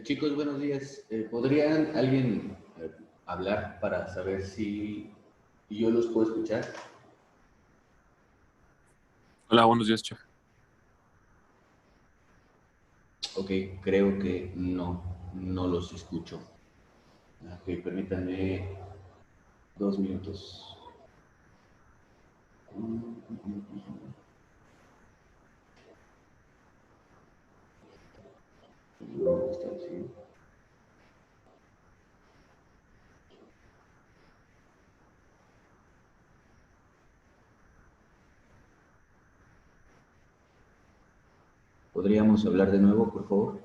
Chicos, buenos días. ¿Podrían alguien hablar para saber si yo los puedo escuchar? Hola, buenos días, chef. Ok, creo que no los escucho. Ok, permítanme 2 minutos. ¿Dónde está el sí? ¿Podríamos hablar de nuevo, por favor?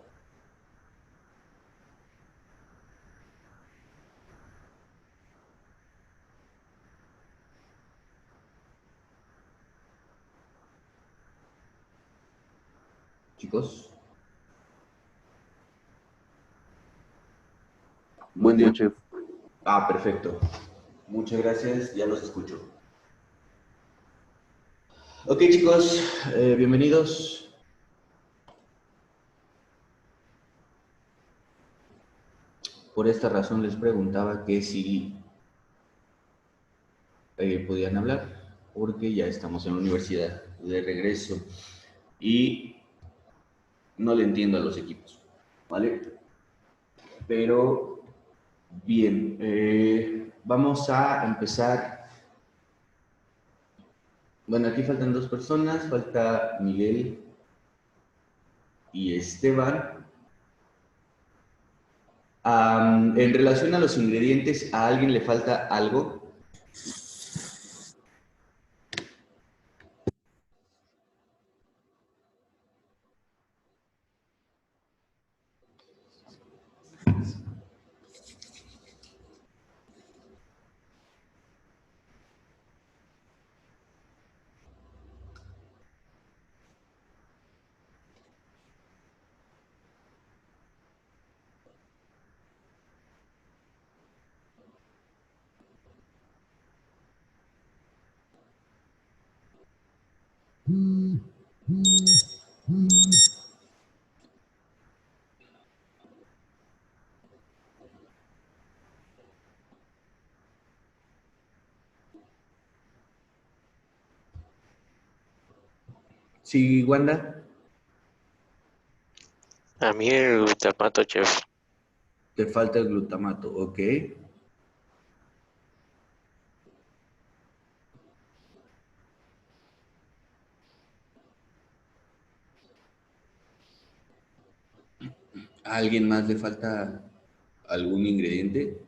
Chicos. Buen día, chef. Ah, perfecto. Muchas gracias, ya los escucho. Ok, chicos, bienvenidos. Por esta razón les preguntaba que si podían hablar, porque ya estamos en la universidad de regreso y no le entiendo a los equipos, ¿vale? Pero bien, vamos a empezar. Bueno, aquí faltan dos personas, falta Miguel y Esteban. En relación a los ingredientes, ¿a alguien le falta algo? Sí, Wanda, A mí el glutamato, chef. te falta el glutamato, ok. ¿A alguien más le falta algún ingrediente?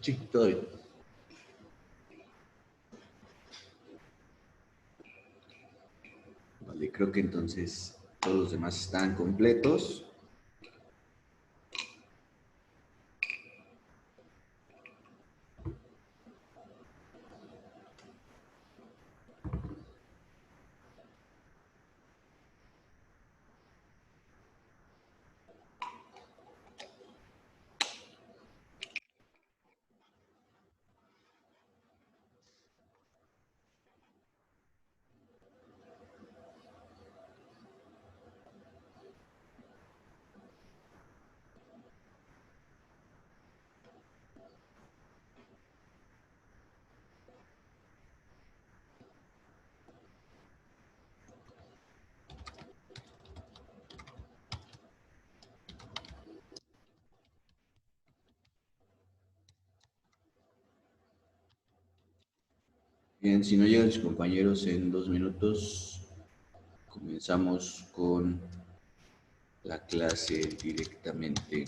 Sí, todo bien. Vale, creo que entonces todos los demás están completos. Bien, si no llegan sus compañeros en 2 minutos, comenzamos con la clase directamente.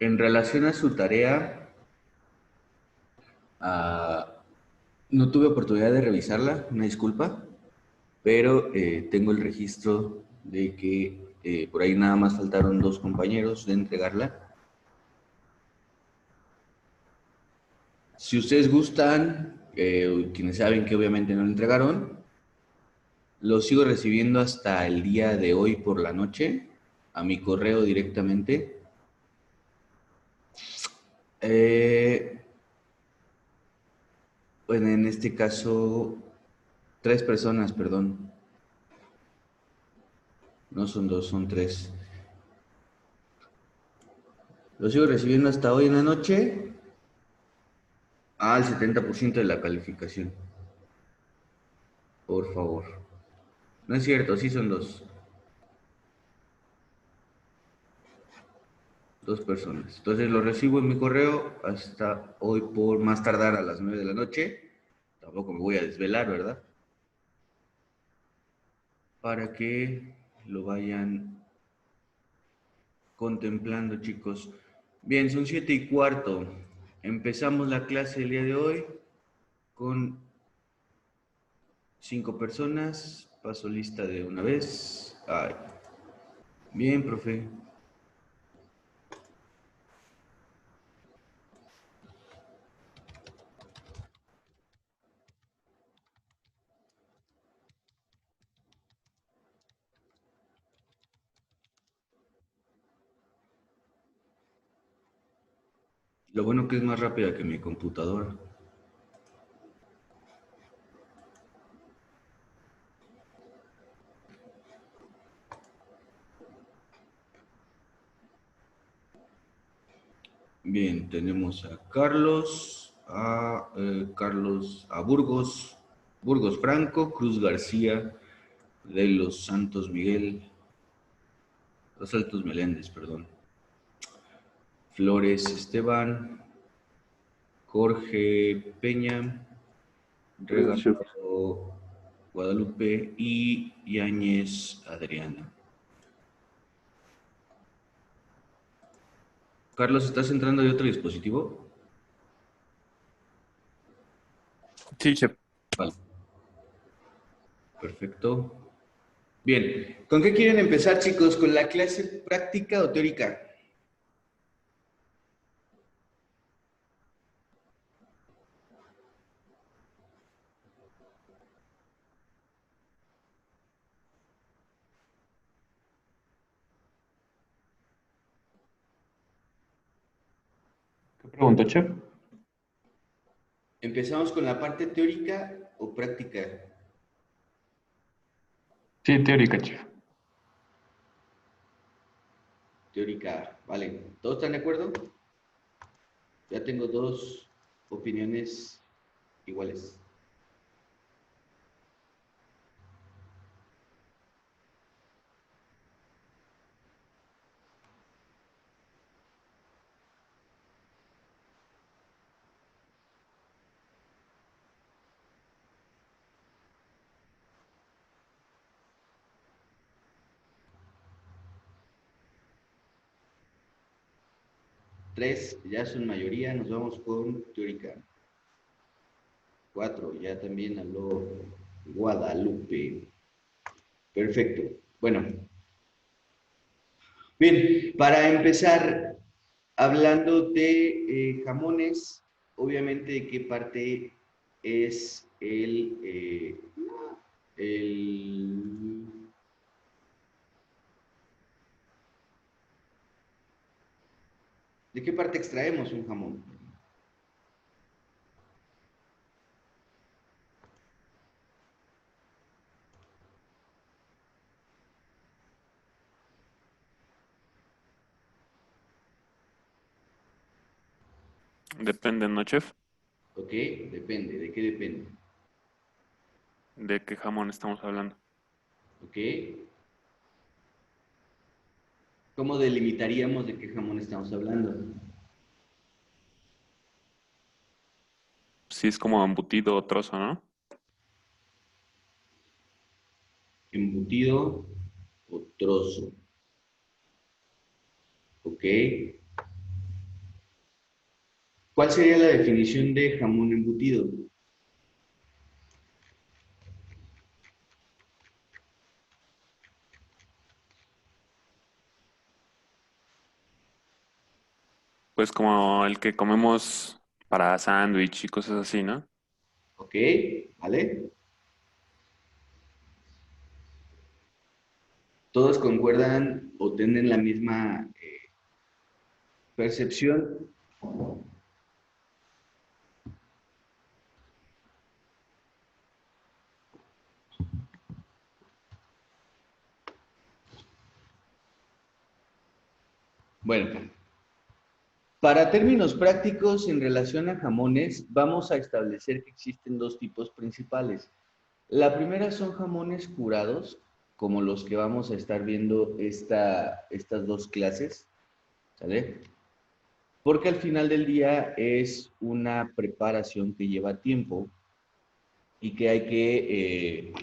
En relación a su tarea, ah, no tuve oportunidad de revisarla, una disculpa, pero tengo el registro de que por ahí nada más faltaron 2 compañeros de entregarla. Si ustedes gustan, quienes saben que obviamente no lo entregaron, lo sigo recibiendo hasta el día de hoy por la noche, a mi correo directamente. Eh, bueno, en este caso, 3 personas, perdón. No son 2, son 3. Lo sigo recibiendo hasta hoy en la noche al 70% de la calificación. Por favor. No es cierto, sí son 2. 2 personas. Entonces lo recibo en mi correo hasta hoy por más tardar a las 9 de la noche. Tampoco me voy a desvelar, ¿verdad? Para que lo vayan contemplando, chicos. Bien, son 7:15. Empezamos la clase del día de hoy con 5 personas. Paso lista de una vez. Ay. Bien, profe. Lo bueno que es más rápida que mi computadora. Bien, tenemos a Carlos, a Burgos, Burgos Franco, Cruz García, de los Santos los Santos Meléndez, perdón. Flores Esteban, Jorge Peña, Regalo Guadalupe y Yáñez Adriana. Carlos, ¿estás entrando de otro dispositivo? Sí, chef. Vale. Perfecto. Bien, ¿con qué quieren empezar, chicos? ¿Con la clase práctica o teórica? ¿Qué pregunta, chef? ¿Empezamos con la parte teórica o práctica? Sí, teórica, chef. Teórica, vale. ¿Todos están de acuerdo? Ya tengo 2 opiniones iguales. Tres, ya son mayoría, nos vamos con teórica. 4, ya también habló Guadalupe. Perfecto. Bueno, bien, para empezar, hablando de jamones, obviamente de qué parte es el... ¿De qué parte extraemos un jamón? Depende, ¿no, chef? ¿Ok? Depende. ¿De qué depende? ¿De qué jamón estamos hablando? ¿Ok? ¿Cómo delimitaríamos de qué jamón estamos hablando? Sí, es como embutido o trozo, ¿no? Embutido o trozo. ¿Ok? ¿Cuál sería la definición de jamón embutido? Pues como el que comemos para sándwich y cosas así, ¿no? ¿Ok? ¿Vale? ¿Todos concuerdan o tienen la misma percepción? Bueno, para términos prácticos en relación a jamones, vamos a establecer que existen dos tipos principales. La primera son jamones curados, como los que vamos a estar viendo estas dos clases, ¿sale? Porque al final del día es una preparación que lleva tiempo y que hay que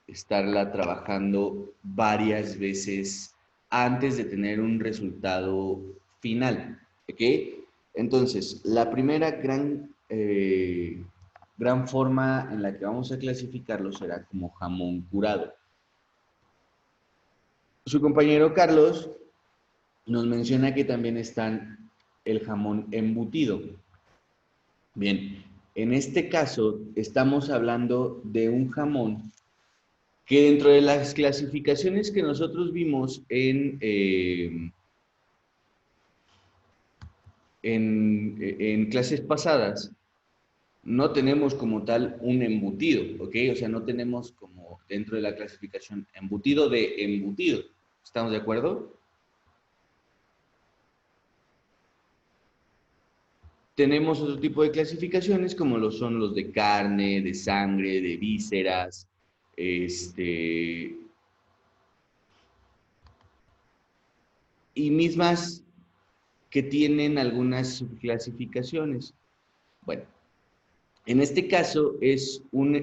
estarla trabajando varias veces antes de tener un resultado final. ¿Ok? Entonces, la primera gran forma en la que vamos a clasificarlo será como jamón curado. Su compañero Carlos nos menciona que también están el jamón embutido. Bien, en este caso estamos hablando de un jamón que dentro de las clasificaciones que nosotros vimos en clases pasadas, no tenemos como tal un embutido, ¿ok? O sea, no tenemos como dentro de la clasificación embutido de embutido. ¿Estamos de acuerdo? Tenemos otro tipo de clasificaciones como lo son los de carne, de sangre, de vísceras, y mismas que tienen algunas subclasificaciones. Bueno, en este caso es un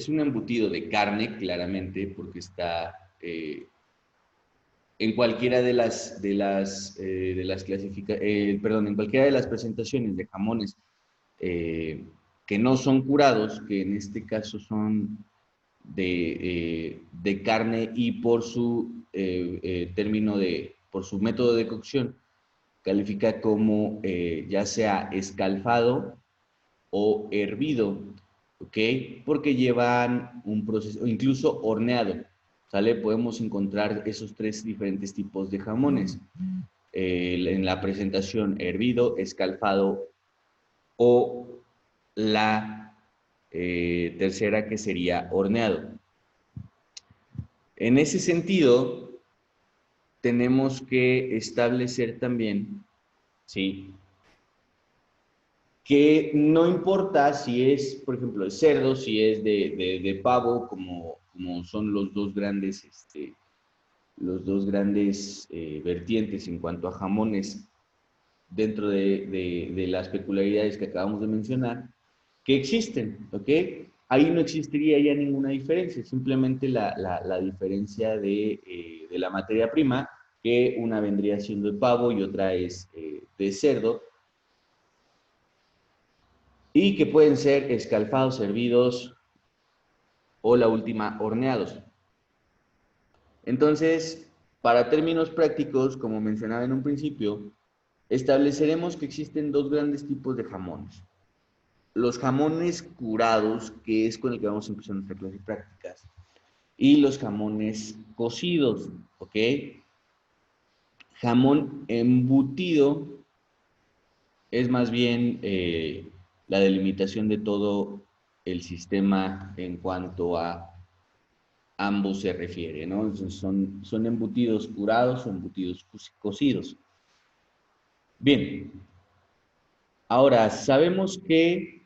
embutido de carne, claramente, porque está en cualquiera en cualquiera de las presentaciones de jamones que no son curados, que en este caso son de carne y por su por su método de cocción, califica como ya sea escalfado o hervido, ¿ok? Porque llevan un proceso, o incluso horneado, ¿sale? Podemos encontrar esos tres diferentes tipos de jamones. En la presentación hervido, escalfado o la tercera que sería horneado. En ese sentido, tenemos que establecer también, ¿sí? Que no importa si es, por ejemplo, de cerdo, si es de pavo, como son los dos grandes vertientes en cuanto a jamones dentro de las peculiaridades que acabamos de mencionar, que existen, ¿ok? Ahí no existiría ya ninguna diferencia, simplemente la diferencia de la materia prima, que una vendría siendo de pavo y otra es de cerdo, y que pueden ser escalfados, hervidos o la última horneados. Entonces, para términos prácticos, como mencionaba en un principio, estableceremos que existen dos grandes tipos de jamones. Los jamones curados, que es con el que vamos a empezar nuestra clase de prácticas, y los jamones cocidos, ¿ok? Jamón embutido es más bien la delimitación de todo el sistema en cuanto a ambos se refiere, ¿no? Entonces son embutidos curados o embutidos cocidos. Bien, ahora sabemos que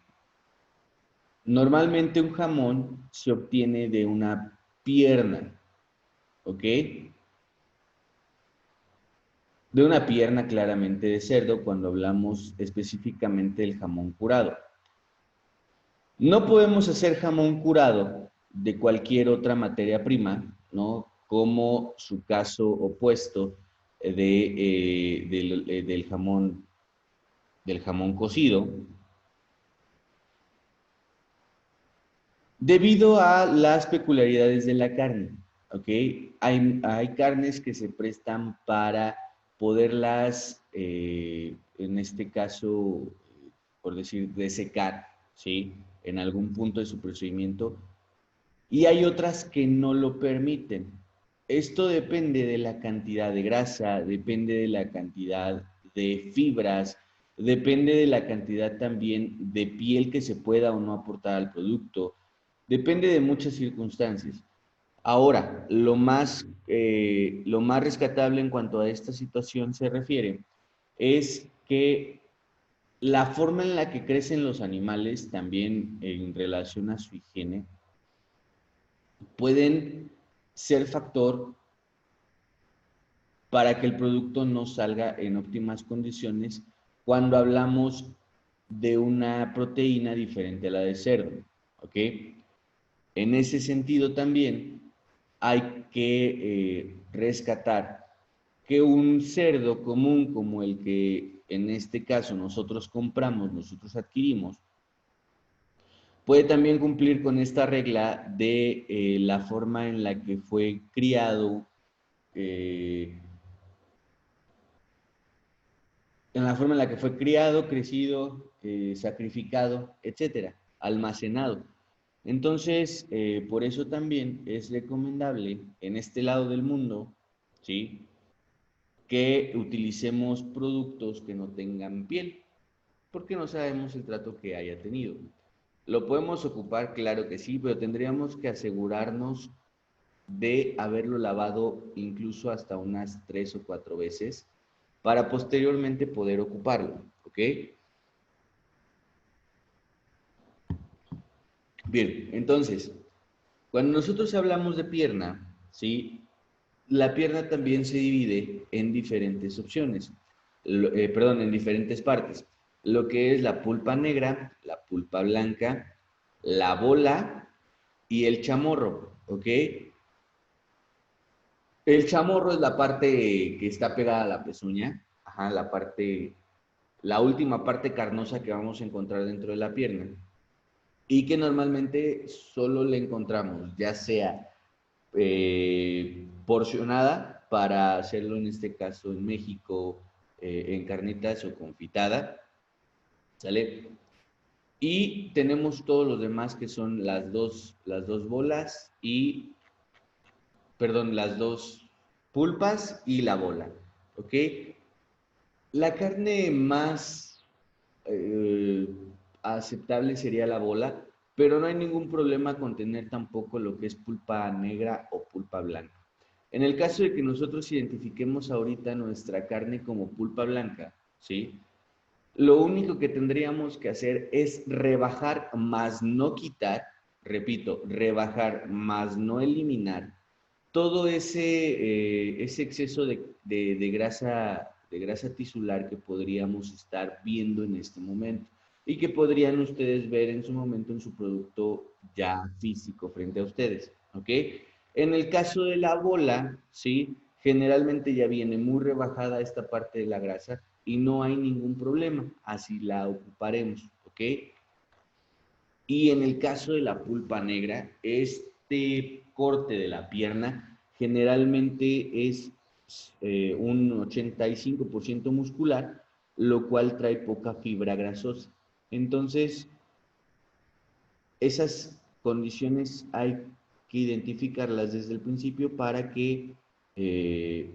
normalmente un jamón se obtiene de una pierna, ¿ok? De una pierna claramente de cerdo cuando hablamos específicamente del jamón curado. No podemos hacer jamón curado de cualquier otra materia prima, ¿no? Como su caso opuesto del jamón del jamón cocido, debido a las peculiaridades de la carne, ¿ok? Hay carnes que se prestan para poderlas, en este caso, por decir, desecar, ¿sí? En algún punto de su procedimiento, y hay otras que no lo permiten. Esto depende de la cantidad de grasa, depende de la cantidad de fibras, depende de la cantidad también de piel que se pueda o no aportar al producto, depende de muchas circunstancias. Ahora, lo más rescatable en cuanto a esta situación se refiere es que la forma en la que crecen los animales, también en relación a su higiene, pueden ser factor para que el producto no salga en óptimas condiciones cuando hablamos de una proteína diferente a la de cerdo, ¿ok? En ese sentido también hay que rescatar que un cerdo común como el que en este caso nosotros compramos, nosotros adquirimos, puede también cumplir con esta regla de la forma en la que fue criado, eh, crecido, sacrificado, etcétera, almacenado. Entonces, por eso también es recomendable en este lado del mundo, ¿sí?, que utilicemos productos que no tengan piel, porque no sabemos el trato que haya tenido. ¿Lo podemos ocupar? Claro que sí, pero tendríamos que asegurarnos de haberlo lavado incluso hasta unas 3 o 4 veces para posteriormente poder ocuparlo, ¿ok? Bien, entonces, cuando nosotros hablamos de pierna, ¿sí? La pierna también se divide en diferentes opciones, perdón, en diferentes partes. Lo que es la pulpa negra, la pulpa blanca, la bola y el chamorro, ¿ok? El chamorro es la parte que está pegada a la pezuña, ajá, la última parte carnosa que vamos a encontrar dentro de la pierna y que normalmente solo le encontramos, ya sea porcionada para hacerlo en este caso en México, en carnitas o confitada, ¿sale? Y tenemos todos los demás que son las dos bolas y, perdón, las dos pulpas y la bola, ¿ok? La carne más eh, aceptable sería la bola, pero no hay ningún problema con tener tampoco lo que es pulpa negra o pulpa blanca. En el caso de que nosotros identifiquemos ahorita nuestra carne como pulpa blanca, ¿sí? Lo único que tendríamos que hacer es rebajar más no quitar, repito, rebajar más no eliminar todo ese exceso de grasa tisular que podríamos estar viendo en este momento y que podrían ustedes ver en su momento en su producto ya físico frente a ustedes, ¿ok? En el caso de la bola, ¿sí? Generalmente ya viene muy rebajada esta parte de la grasa y no hay ningún problema, así la ocuparemos, ¿ok? Y en el caso de la pulpa negra, este corte de la pierna generalmente es un 85% muscular, lo cual trae poca fibra grasosa. Entonces, esas condiciones hay que identificarlas desde el principio eh,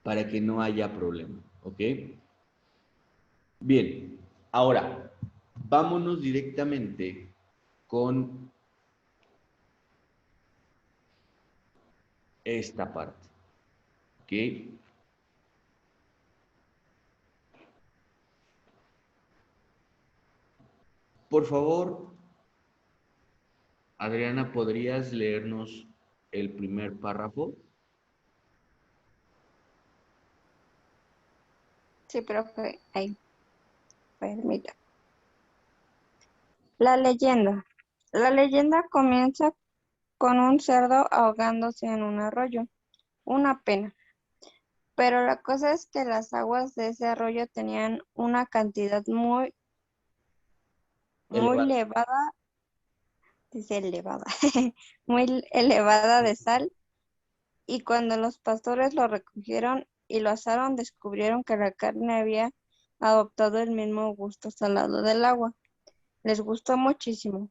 para que no haya problema, ¿ok? Bien, ahora, vámonos directamente con esta parte, ¿ok? Por favor, Adriana, ¿podrías leernos el primer párrafo? Sí, profe, ahí, permita. La leyenda. La leyenda comienza con un cerdo ahogándose en un arroyo. Una pena. Pero la cosa es que las aguas de ese arroyo tenían una cantidad muy Elevado. elevada, dice elevada, muy elevada de sal, y cuando los pastores lo recogieron y lo asaron, descubrieron que la carne había adoptado el mismo gusto salado del agua. Les gustó muchísimo,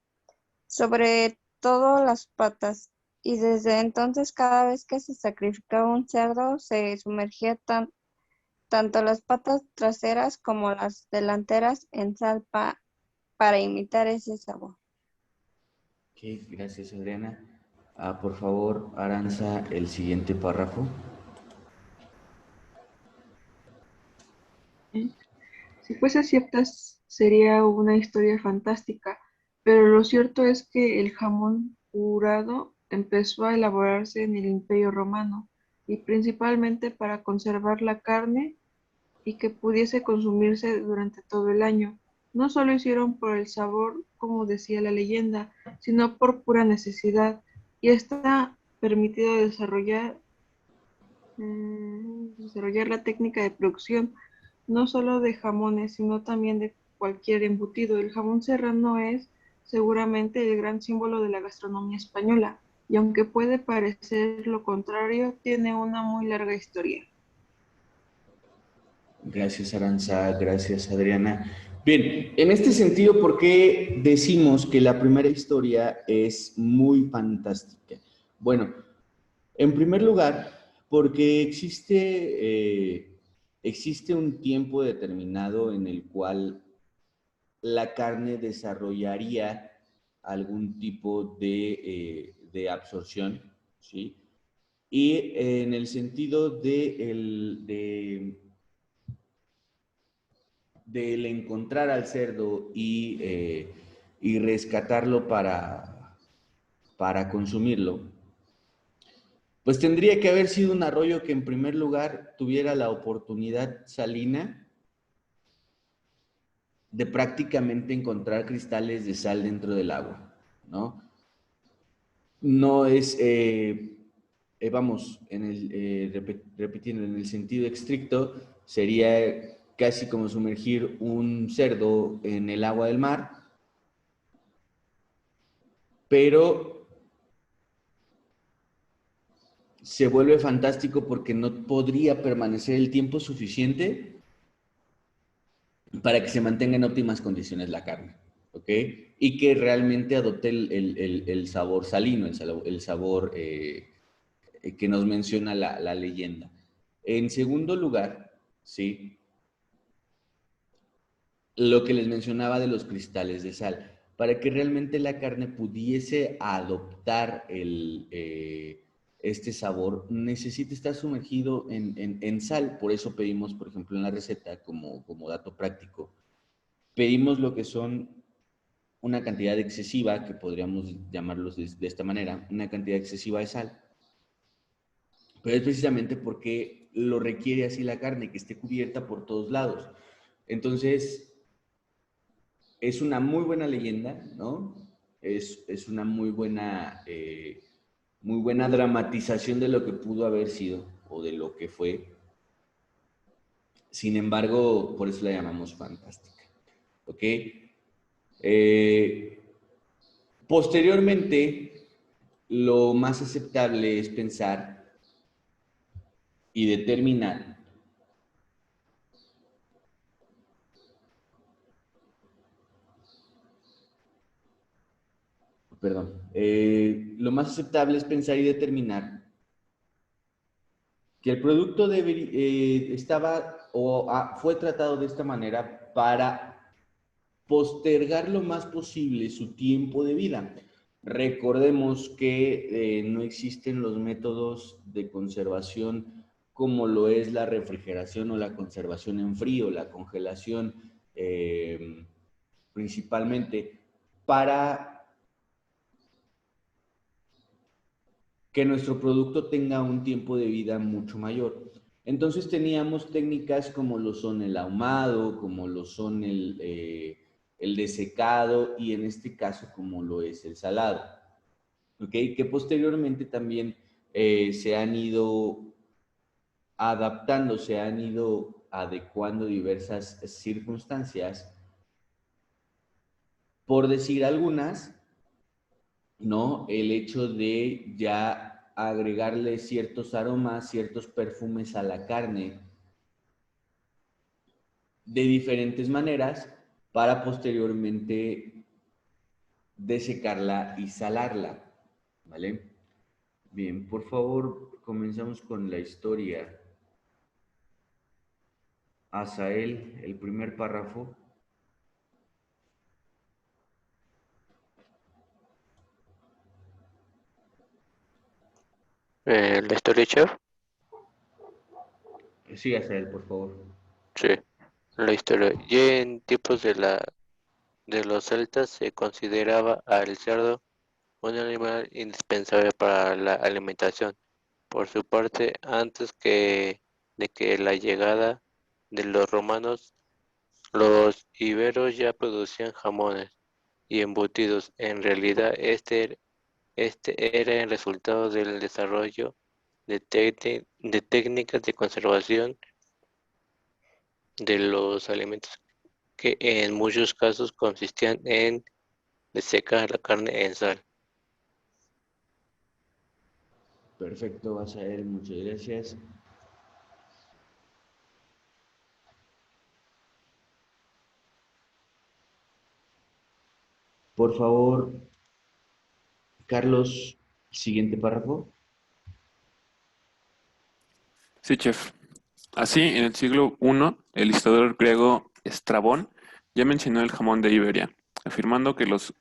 sobre todo las patas, y desde entonces cada vez que se sacrificaba un cerdo se sumergía tanto las patas traseras como las delanteras en sal para imitar ese sabor. Ok, gracias, Adriana. Por favor, Aranza, el siguiente párrafo. Si fuese cierta, sería una historia fantástica, pero lo cierto es que el jamón curado empezó a elaborarse en el Imperio Romano, y principalmente para conservar la carne y que pudiese consumirse durante todo el año. No solo hicieron por el sabor, como decía la leyenda, sino por pura necesidad, y está permitido desarrollar la técnica de producción, no solo de jamones, sino también de cualquier embutido. El jamón serrano es seguramente el gran símbolo de la gastronomía española, y aunque puede parecer lo contrario, tiene una muy larga historia. Gracias, Aranza. Gracias, Adriana. Bien, en este sentido, ¿por qué decimos que la primera historia es muy fantástica? Bueno, en primer lugar, porque existe un tiempo determinado en el cual la carne desarrollaría algún tipo de absorción, ¿sí? Y en el sentido del encontrar al cerdo y rescatarlo para consumirlo, pues tendría que haber sido un arroyo que en primer lugar tuviera la oportunidad salina de prácticamente encontrar cristales de sal dentro del agua, ¿no? No es, vamos, repitiendo, en el sentido estricto, sería casi como sumergir un cerdo en el agua del mar, pero se vuelve fantástico porque no podría permanecer el tiempo suficiente para que se mantenga en óptimas condiciones la carne, ¿ok? Y que realmente adopte el sabor salino, el sabor que nos menciona la leyenda. En segundo lugar, ¿sí? Lo que les mencionaba de los cristales de sal, para que realmente la carne pudiese adoptar este sabor, necesita estar sumergido en sal. Por eso pedimos, por ejemplo, en la receta, como dato práctico, pedimos lo que son una cantidad excesiva, que podríamos llamarlos de esta manera, una cantidad excesiva de sal, pero es precisamente porque lo requiere así la carne, que esté cubierta por todos lados. Entonces, es una muy buena leyenda, ¿no? Es una muy buena dramatización de lo que pudo haber sido o de lo que fue. Sin embargo, por eso la llamamos fantástica, ¿ok? Posteriormente, lo más aceptable es pensar y determinar lo más aceptable es pensar y determinar que el producto estaba fue tratado de esta manera para postergar lo más posible su tiempo de vida. Recordemos que no existen los métodos de conservación como lo es la refrigeración o la conservación en frío, la congelación, principalmente para que nuestro producto tenga un tiempo de vida mucho mayor. Entonces teníamos técnicas como lo son el ahumado, como lo son el desecado y en este caso como lo es el salado, ¿ok? Que posteriormente también se han ido adaptándose, han ido adecuando diversas circunstancias. Por decir algunas, ¿no? El hecho de ya agregarle ciertos aromas, ciertos perfumes a la carne de diferentes maneras para posteriormente desecarla y salarla, ¿vale? Bien, por favor, comenzamos con la historia. Asael, el primer párrafo. La historia, chef. Sí, Asael, por favor. Sí, la historia. Ya en tiempos de los celtas se consideraba al cerdo un animal indispensable para la alimentación. Por su parte, de que la llegada de los romanos, los iberos ya producían jamones y embutidos. En realidad, este era el resultado del desarrollo de técnicas de conservación de los alimentos que en muchos casos consistían en desecar la carne en sal. Perfecto, Asael, muchas gracias. Por favor, Carlos, siguiente párrafo. Sí, chef. Así, en el siglo I, el historiador griego Estrabón ya mencionó el jamón de Iberia, afirmando que los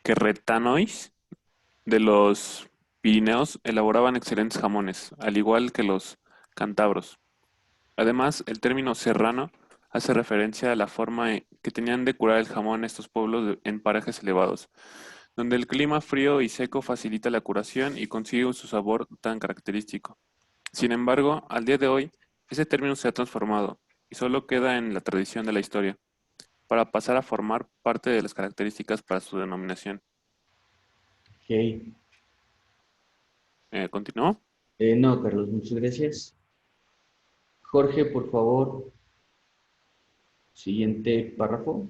querretanois de los Pirineos elaboraban excelentes jamones, al igual que los cántabros. Además, el término serrano hace referencia a la forma que tenían de curar el jamón estos pueblos en parajes elevados, donde el clima frío y seco facilita la curación y consigue su sabor tan característico. Sin embargo, al día de hoy, ese término se ha transformado y solo queda en la tradición de la historia, para pasar a formar parte de las características para su denominación. Ok. ¿Continúo? No, Carlos, muchas gracias. Jorge, por favor, siguiente párrafo.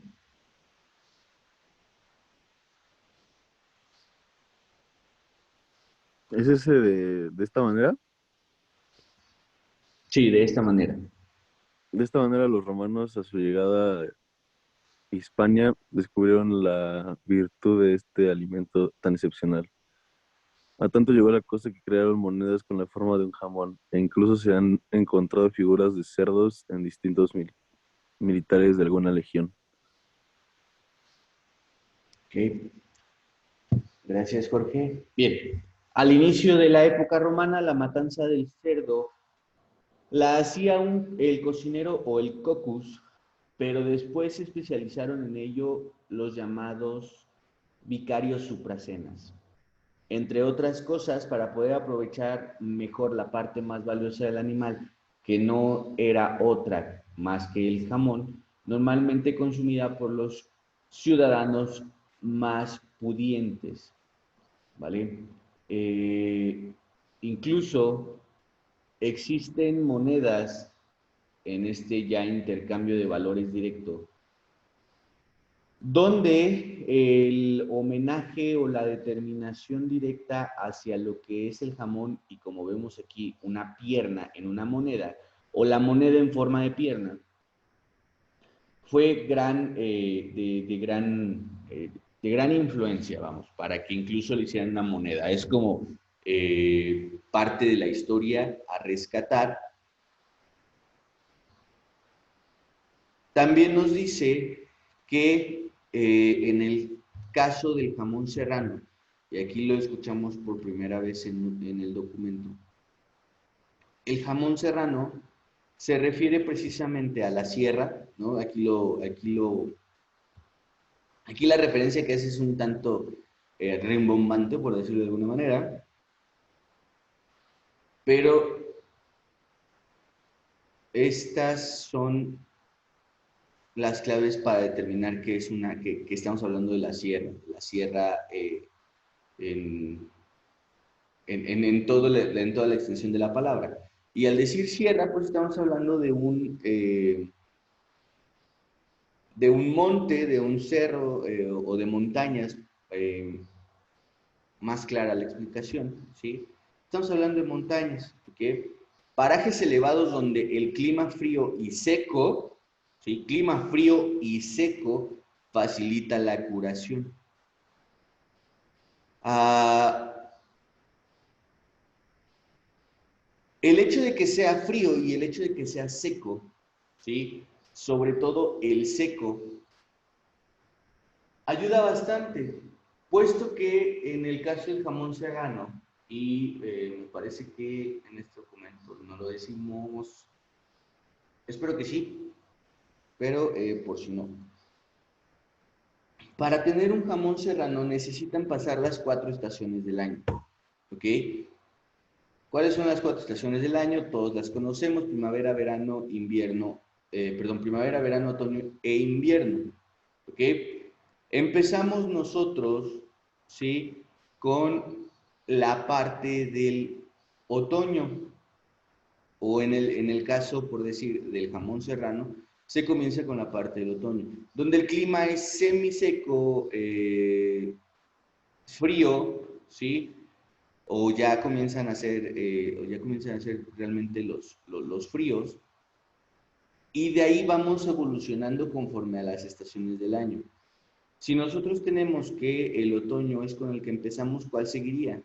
¿Es ese de esta manera? Sí, de esta manera. De esta manera los romanos a su llegada a Hispania descubrieron la virtud de este alimento tan excepcional. A tanto llegó la cosa que crearon monedas con la forma de un jamón, e incluso se han encontrado figuras de cerdos en distintos militares de alguna legión. Ok, gracias, Jorge. Bien, al inicio de la época romana, la matanza del cerdo la hacía el cocinero o el cocus, pero después se especializaron en ello los llamados vicarios supracenas. Entre otras cosas, para poder aprovechar mejor la parte más valiosa del animal, que no era otra más que el jamón, normalmente consumida por los ciudadanos más pudientes, ¿vale? Eh, Incluso existen monedas en este ya intercambio de valores directo donde el homenaje o la determinación directa hacia lo que es el jamón y como vemos aquí una pierna en una moneda o la moneda en forma de pierna fue de gran influencia, vamos, para que incluso le hicieran una moneda. Es como parte de la historia a rescatar. También nos dice que en el caso del jamón serrano, y aquí lo escuchamos por primera vez en el documento, el jamón serrano se refiere precisamente a la sierra, ¿no? Aquí la referencia que hace es un tanto rimbombante, por decirlo de alguna manera, pero estas son las claves para determinar que estamos hablando de la sierra en toda la extensión de la palabra. Y al decir sierra, pues estamos hablando de un monte, de un cerro o de montañas, eh, más clara la explicación, ¿sí? Estamos hablando de montañas, ¿ok? Parajes elevados donde el clima frío y seco, ¿sí? Clima frío y seco facilita la curación. Ah, el hecho de que sea frío y el hecho de que sea seco, ¿sí? Sobre todo el seco, ayuda bastante, puesto que en el caso del jamón serrano, y me parece que en este documento no lo decimos, espero que sí, pero por si no. Para tener un jamón serrano necesitan pasar las 4 estaciones del año, ¿ok? ¿Cuáles son las 4 estaciones del año? Todos las conocemos: primavera, verano, invierno, primavera, verano, otoño e invierno, ¿ok? Empezamos nosotros, ¿sí? Con la parte del otoño, o en el caso, por decir, del jamón serrano, se comienza con la parte del otoño, donde el clima es semiseco, frío, ¿sí? O ya comienzan a ser realmente los fríos, y de ahí vamos evolucionando conforme a las estaciones del año. Si nosotros tenemos que el otoño es con el que empezamos, ¿cuál seguiría?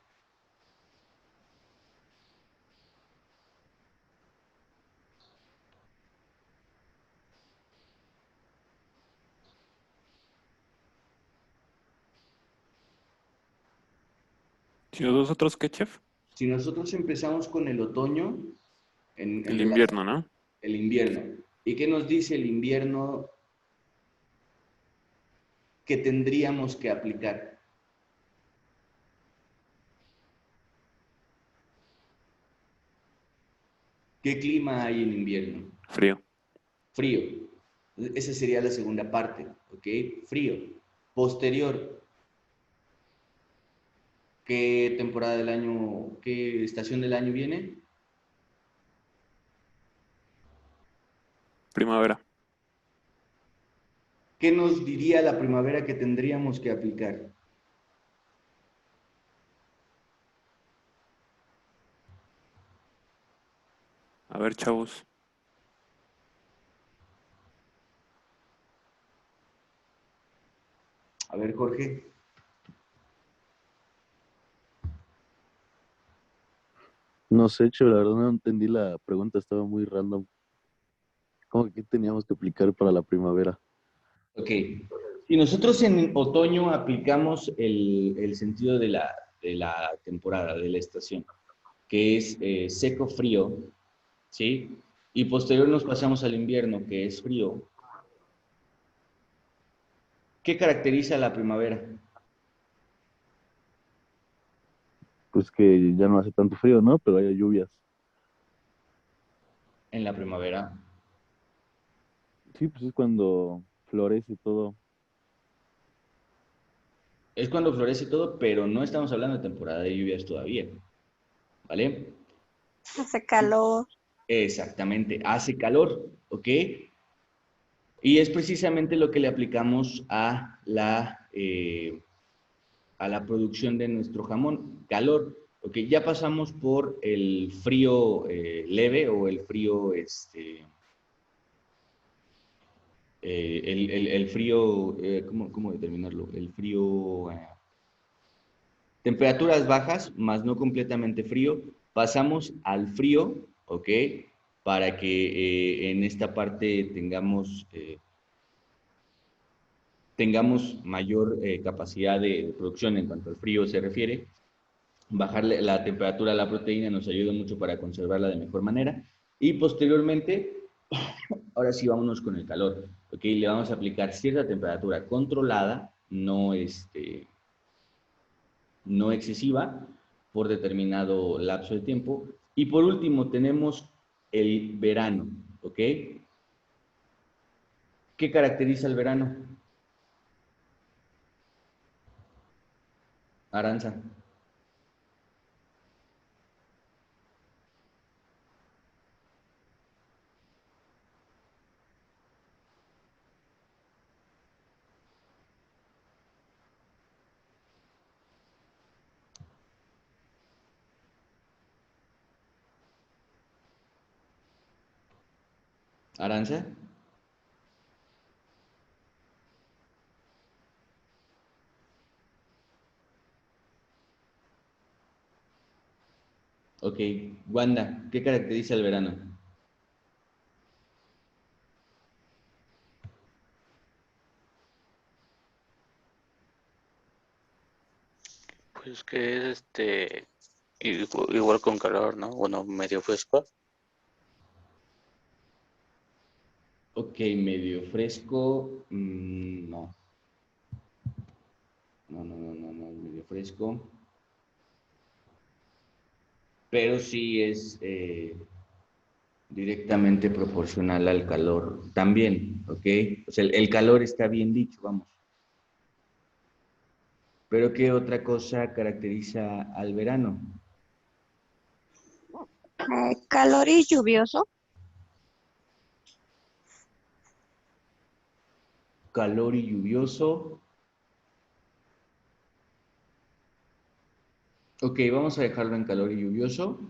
¿Si nosotros qué, chef? Si nosotros empezamos con el otoño, en El relación invierno, ¿no? al invierno, ¿y qué nos dice el invierno que tendríamos que aplicar? ¿Qué clima hay en invierno? Frío. Frío. Esa sería la segunda parte, ¿ok? Frío. Posterior, ¿qué temporada del año, qué estación del año viene? Primavera. ¿Qué nos diría la primavera que tendríamos que aplicar? A ver, chavos. A ver, Jorge. No sé, Che, la verdad no entendí la pregunta, estaba muy random. ¿Cómo que teníamos que aplicar para la primavera? Ok. Si nosotros en otoño aplicamos el sentido de la temporada, de la estación, que es seco-frío, ¿sí? Y posterior nos pasamos al invierno, que es frío. ¿Qué caracteriza la primavera? Pues que ya no hace tanto frío, ¿no? Pero hay lluvias. En la primavera Sí, pues es cuando florece todo. es cuando florece todo, pero no estamos hablando de temporada de lluvias todavía, ¿vale? Hace calor. Exactamente, hace calor, ¿ok? Y es precisamente lo que le aplicamos a la producción de nuestro jamón, calor. ¿Ok? Ya pasamos por el frío leve, o el frío, el frío, ¿cómo determinarlo? El frío, temperaturas bajas, más no completamente frío. Pasamos al frío, ¿ok? Para que en esta parte tengamos mayor capacidad de producción en cuanto al frío se refiere. Bajarle la temperatura a la proteína nos ayuda mucho para conservarla de mejor manera. Y posteriormente, ahora sí vámonos con el calor, ¿ok? Le vamos a aplicar cierta temperatura controlada, no excesiva, por determinado lapso de tiempo. Y por último tenemos el verano, ¿ok? ¿Qué caracteriza el verano? Aranza. Aranza. Ok, Wanda, ¿qué caracteriza el verano? Pues que es igual con calor, ¿no? Bueno, medio fresco. Ok, medio fresco. No. No, medio fresco. Pero sí es directamente proporcional al calor también, ¿ok? O sea, el calor está bien dicho, vamos. Pero ¿qué otra cosa caracteriza al verano? Calor y lluvioso. Calor y lluvioso. Ok, vamos a dejarlo en calor y lluvioso.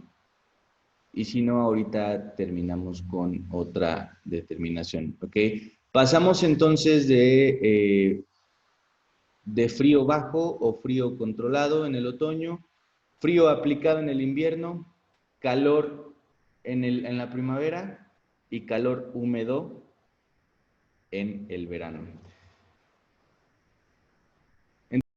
Y si no, ahorita terminamos con otra determinación, ¿ok? Pasamos entonces de frío bajo o frío controlado en el otoño, frío aplicado en el invierno, calor en la primavera y calor húmedo en el verano.